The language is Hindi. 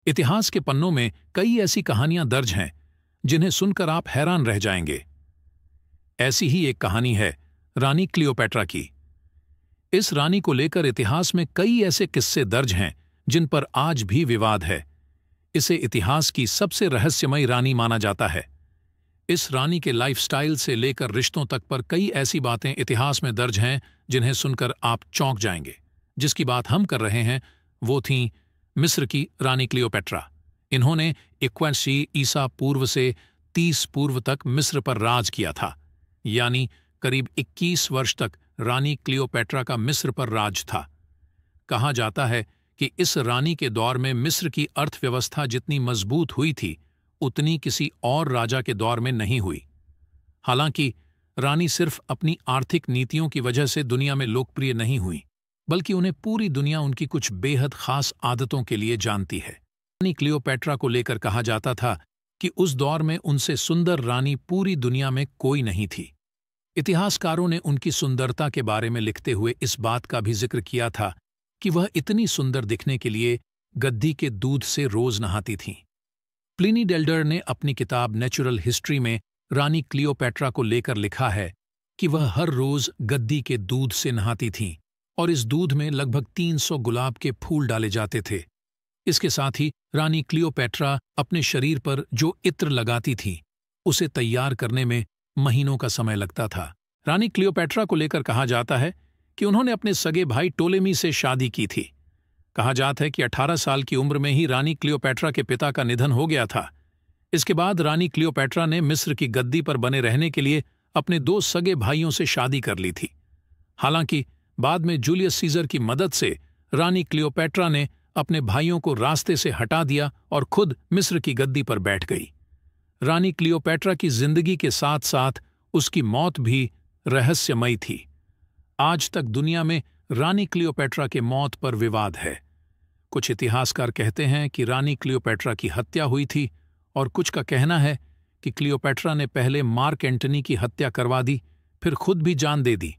इतिहास के पन्नों में कई ऐसी कहानियां दर्ज हैं जिन्हें सुनकर आप हैरान रह जाएंगे। ऐसी ही एक कहानी है रानी क्लियोपैट्रा की। इस रानी को लेकर इतिहास में कई ऐसे किस्से दर्ज हैं जिन पर आज भी विवाद है। इसे इतिहास की सबसे रहस्यमयी रानी माना जाता है। इस रानी के लाइफस्टाइल से लेकर रिश्तों तक पर कई ऐसी बातें इतिहास में दर्ज हैं जिन्हें सुनकर आप चौंक जाएंगे। जिसकी बात हम कर रहे हैं वो थीं मिस्र की रानी क्लियोपैट्रा। इन्होंने 81 ईसा पूर्व से 30 पूर्व तक मिस्र पर राज किया था, यानी करीब 21 वर्ष तक रानी क्लियोपैट्रा का मिस्र पर राज था। कहा जाता है कि इस रानी के दौर में मिस्र की अर्थव्यवस्था जितनी मजबूत हुई थी उतनी किसी और राजा के दौर में नहीं हुई। हालांकि रानी सिर्फ अपनी आर्थिक नीतियों की वजह से दुनिया में लोकप्रिय नहीं हुई, बल्कि उन्हें पूरी दुनिया उनकी कुछ बेहद खास आदतों के लिए जानती है। रानी क्लियोपैट्रा को लेकर कहा जाता था कि उस दौर में उनसे सुंदर रानी पूरी दुनिया में कोई नहीं थी। इतिहासकारों ने उनकी सुंदरता के बारे में लिखते हुए इस बात का भी जिक्र किया था कि वह इतनी सुंदर दिखने के लिए गद्दी के दूध से रोज नहाती थीं। प्लिनी डेल्डर ने अपनी किताब नेचुरल हिस्ट्री में रानी क्लियोपैट्रा को लेकर लिखा है कि वह हर रोज गद्दी के दूध से नहाती थीं और इस दूध में लगभग 300 गुलाब के फूल डाले जाते थे। इसके साथ ही रानी क्लियोपैट्रा अपने शरीर पर जो इत्र लगाती थी उसे तैयार करने में महीनों का समय लगता था। रानी क्लियोपैट्रा को लेकर कहा जाता है कि उन्होंने अपने सगे भाई टोलेमी से शादी की थी। कहा जाता है कि 18 साल की उम्र में ही रानी क्लियोपैट्रा के पिता का निधन हो गया था। इसके बाद रानी क्लियोपैट्रा ने मिस्र की गद्दी पर बने रहने के लिए अपने 2 सगे भाइयों से शादी कर ली थी। हालांकि बाद में जूलियस सीजर की मदद से रानी क्लियोपैट्रा ने अपने भाइयों को रास्ते से हटा दिया और खुद मिस्र की गद्दी पर बैठ गई। रानी क्लियोपैट्रा की जिंदगी के साथ साथ उसकी मौत भी रहस्यमयी थी। आज तक दुनिया में रानी क्लियोपैट्रा के मौत पर विवाद है। कुछ इतिहासकार कहते हैं कि रानी क्लियोपैट्रा की हत्या हुई थी और कुछ का कहना है कि क्लियोपैट्रा ने पहले मार्क एंटनी की हत्या करवा दी, फिर खुद भी जान दे दी।